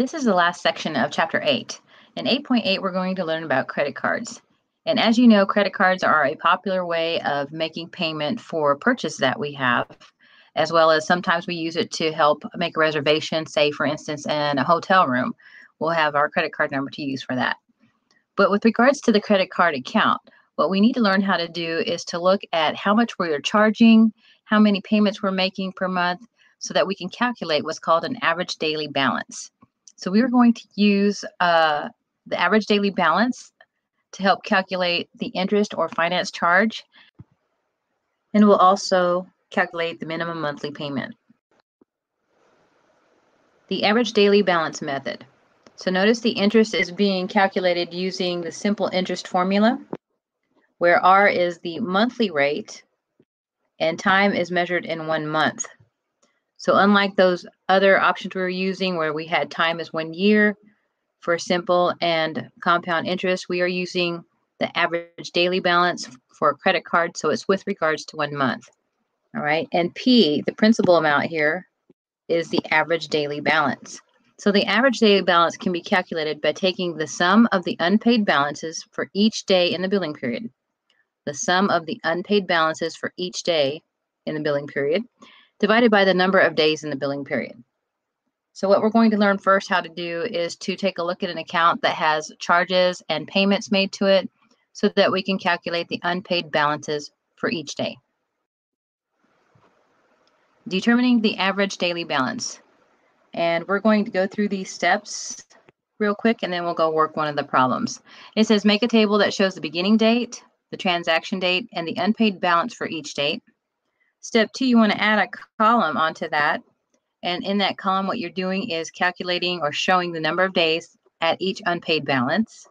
This is the last section of Chapter 8. In 8.8, we're going to learn about credit cards. And as you know, credit cards are a popular way of making payment for purchases that we have, as well as sometimes we use it to help make a reservation, say, for instance, in a hotel room. We'll have our credit card number to use for that. But with regards to the credit card account, what we need to learn how to do is to look at how much we are charging, how many payments we're making per month, so that we can calculate what's called an average daily balance. So we are going to use the average daily balance to help calculate the interest or finance charge, and we'll also calculate the minimum monthly payment. The average daily balance method. So notice the interest is being calculated using the simple interest formula, where R is the monthly rate and time is measured in 1 month. So unlike those other options we were using where we had time as 1 year for simple and compound interest, we are using the average daily balance for a credit card, so it's with regards to 1 month. All right, and P, the principal amount here, is the average daily balance. So the average daily balance can be calculated by taking the sum of the unpaid balances for each day in the billing period. The sum of the unpaid balances for each day in the billing period divided by the number of days in the billing period. So what we're going to learn first how to do is to take a look at an account that has charges and payments made to it so that we can calculate the unpaid balances for each day. Determining the average daily balance. And we're going to go through these steps real quick and then we'll go work one of the problems. It says make a table that shows the beginning date, the transaction date, and the unpaid balance for each date. Step 2, you want to add a column onto that. And in that column, what you're doing is calculating or showing the number of days at each unpaid balance.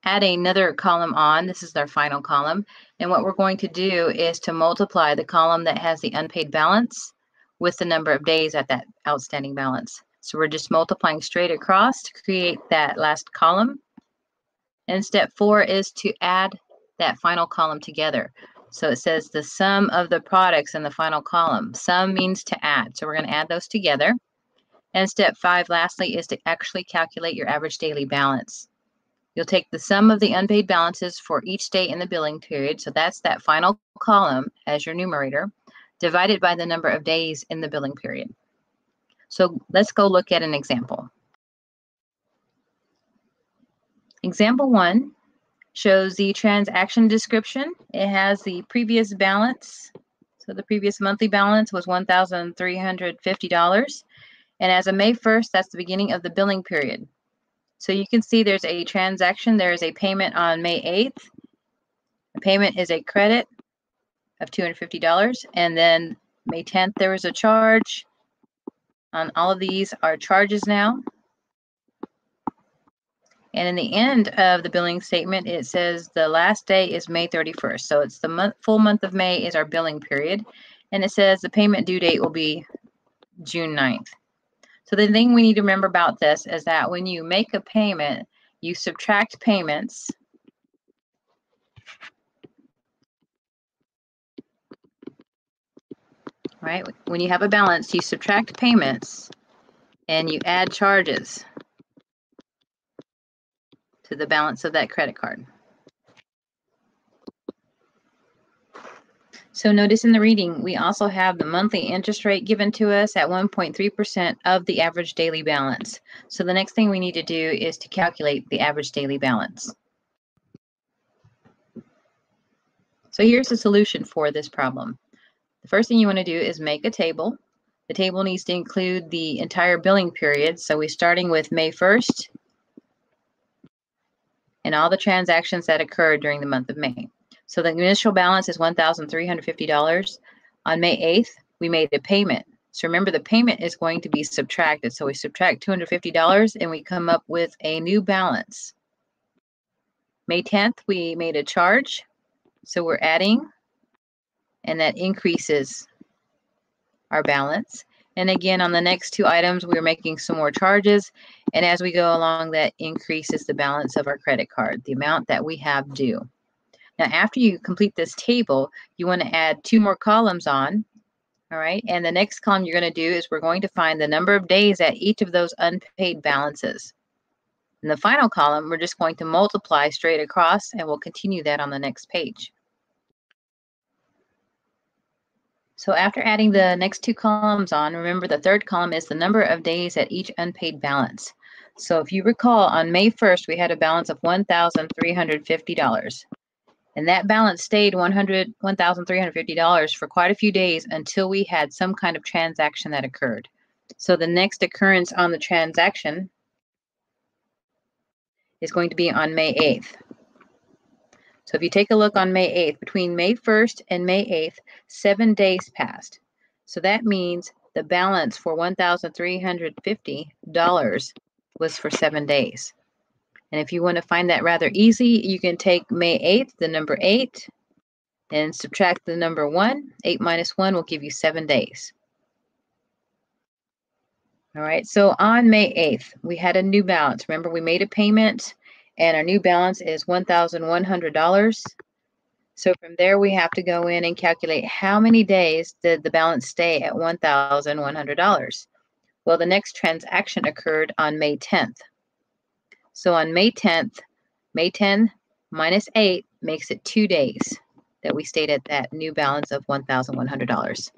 Add another column on. This is our final column. And what we're going to do is to multiply the column that has the unpaid balance with the number of days at that outstanding balance. So we're just multiplying straight across to create that last column. And step 4 is to add that final column together. So it says the sum of the products in the final column. Sum means to add. So we're going to add those together. And step 5, lastly, is to actually calculate your average daily balance. You'll take the sum of the unpaid balances for each day in the billing period. So that's that final column as your numerator, divided by the number of days in the billing period. So let's go look at an example. Example 1 shows the transaction description. It has the previous balance. So the previous monthly balance was $1,350. And as of May 1st, that's the beginning of the billing period. So you can see there's a transaction. There is a payment on May 8th. The payment is a credit of $250. And then May 10th, there was a charge. On all of these are charges now. And in the end of the billing statement, it says the last day is May 31st. So it's the full month of May is our billing period. And it says the payment due date will be June 9th. So the thing we need to remember about this is that when you make a payment, you subtract payments. Right? When you have a balance, you subtract payments and you add charges to the balance of that credit card. So notice in the reading, we also have the monthly interest rate given to us at 1.3% of the average daily balance. So the next thing we need to do is to calculate the average daily balance. So here's the solution for this problem. The first thing you want to do is make a table. The table needs to include the entire billing period. So we're starting with May 1st. And all the transactions that occurred during the month of May. So the initial balance is $1,350. On May 8th, we made a payment. So remember, the payment is going to be subtracted. So we subtract $250 and we come up with a new balance. May 10th, we made a charge. So we're adding, and that increases our balance. And again, on the next 2 items, we're making some more charges. And as we go along, that increases the balance of our credit card, the amount that we have due. Now, after you complete this table, you want to add 2 more columns on. All right, and the next column you're going to do is we're going to find the number of days at each of those unpaid balances. In the final column, we're just going to multiply straight across, and we'll continue that on the next page. So after adding the next two columns on, remember the third column is the number of days at each unpaid balance. So if you recall, on May 1st, we had a balance of $1,350. And that balance stayed $1,350 for quite a few days until we had some kind of transaction that occurred. So the next occurrence on the transaction is going to be on May 8th. So if you take a look on May 8th, between May 1st and May 8th, 7 days passed. So that means the balance for $1,350 was for 7 days. And if you want to find that rather easy, you can take May 8th, the number 8, and subtract the number 1. 8 minus 1 will give you 7 days. All right, so on May 8th, we had a new balance. Remember, we made a payment, and our new balance is $1,100. So from there, we have to go in and calculate how many days did the balance stay at $1,100. Well, the next transaction occurred on May 10th. So on May 10th, May 10 minus 8 makes it 2 days that we stayed at that new balance of $1,100.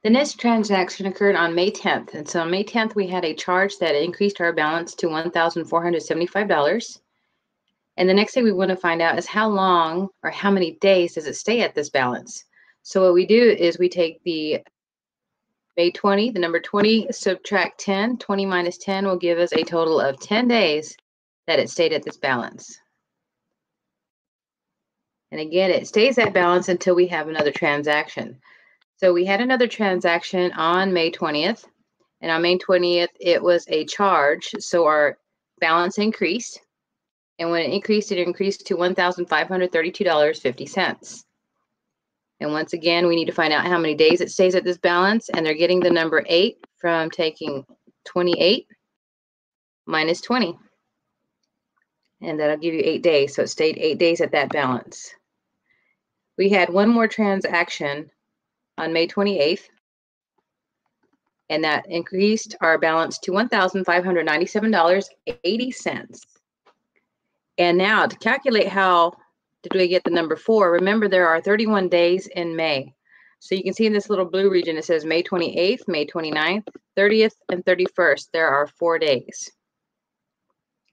The next transaction occurred on May 10th. And so on May 10th, we had a charge that increased our balance to $1,475. And the next thing we want to find out is how long or how many days does it stay at this balance. So what we do is we take the May 20, the number 20, subtract 10. 20 minus 10 will give us a total of 10 days that it stayed at this balance. And again, it stays at balance until we have another transaction. So we had another transaction on May 20th. And on May 20th, it was a charge. So our balance increased. And when it increased to $1,532.50. And once again, we need to find out how many days it stays at this balance. And they're getting the number 8 from taking 28 minus 20. And that'll give you 8 days. So it stayed 8 days at that balance. We had one more transaction on May 28th. And that increased our balance to $1,597.80. And now to calculate how did we get the number 4, remember there are 31 days in May. So you can see in this little blue region, it says May 28th, May 29th, 30th, and 31st. There are 4 days.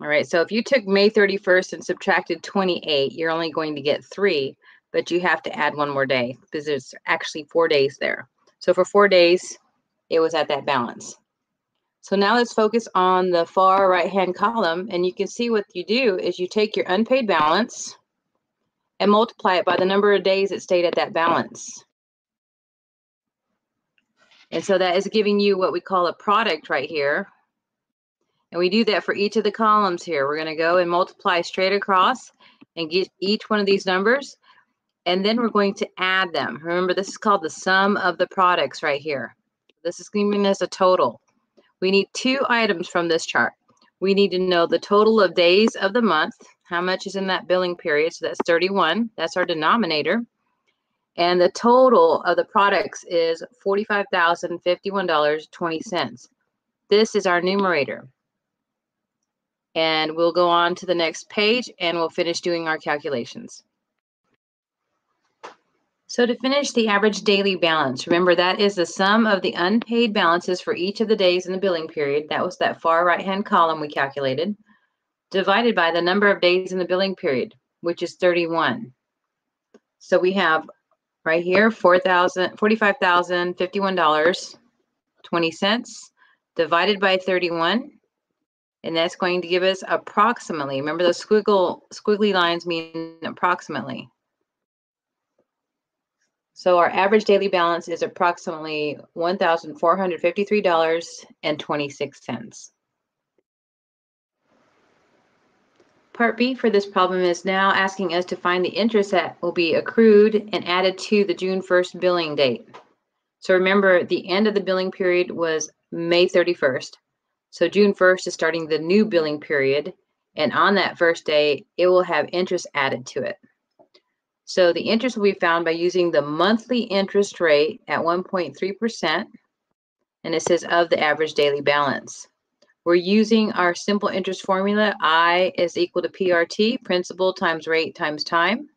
All right, so if you took May 31st and subtracted 28, you're only going to get 3, but you have to add one more day because there's actually 4 days there. So for 4 days, it was at that balance. So now let's focus on the far right-hand column, and you can see what you do is you take your unpaid balance and multiply it by the number of days it stayed at that balance. And so that is giving you what we call a product right here. And we do that for each of the columns here. We're going to go and multiply straight across and get each one of these numbers, and then we're going to add them. Remember, this is called the sum of the products right here. This is giving us a total. We need 2 items from this chart. We need to know the total of days of the month, how much is in that billing period. So that's 31. That's our denominator. And the total of the products is $45,051.20. This is our numerator. And we'll go on to the next page and we'll finish doing our calculations. So to finish the average daily balance, remember that is the sum of the unpaid balances for each of the days in the billing period. That was that far right-hand column we calculated, divided by the number of days in the billing period, which is 31. So we have right here $45,051.20 divided by 31. And that's going to give us approximately, remember those squiggly lines mean approximately. So our average daily balance is approximately $1,453.26. Part B for this problem is now asking us to find the interest that will be accrued and added to the June 1st billing date. So remember, the end of the billing period was May 31st. So June 1st is starting the new billing period. And on that first day, it will have interest added to it. So the interest will be found by using the monthly interest rate at 1.3%, and it says of the average daily balance. We're using our simple interest formula. I is equal to PRT, principal times rate times time.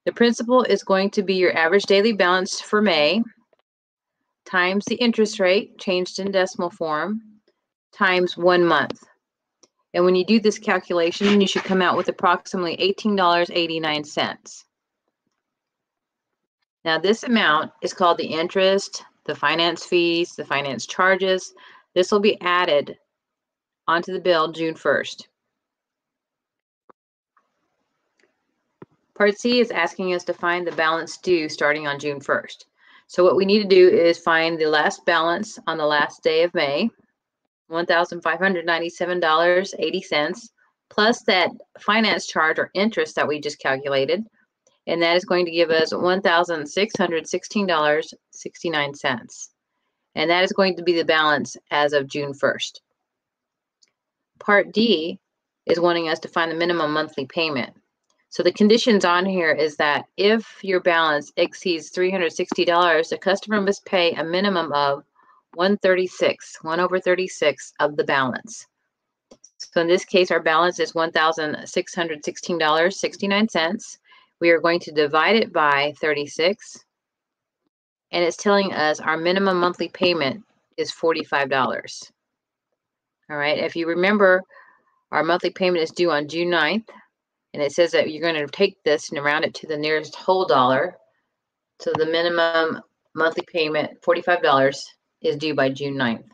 The principal is going to be your average daily balance for May, times the interest rate, changed in decimal form, times 1 month. And when you do this calculation, you should come out with approximately $18.89. Now this amount is called the interest, the finance fees, the finance charges. This will be added onto the bill June 1st. Part C is asking us to find the balance due starting on June 1st. So what we need to do is find the last balance on the last day of May, $1,597.80, plus that finance charge or interest that we just calculated, and that is going to give us $1,616.69. And that is going to be the balance as of June 1st. Part D is wanting us to find the minimum monthly payment. So the conditions on here is that if your balance exceeds $360, the customer must pay a minimum of 1/36 of the balance. So in this case, our balance is $1,616.69. We are going to divide it by 36, and it's telling us our minimum monthly payment is $45. All right, if you remember, our monthly payment is due on June 9th, and it says that you're going to take this and round it to the nearest whole dollar. So the minimum monthly payment, $45, is due by June 9th.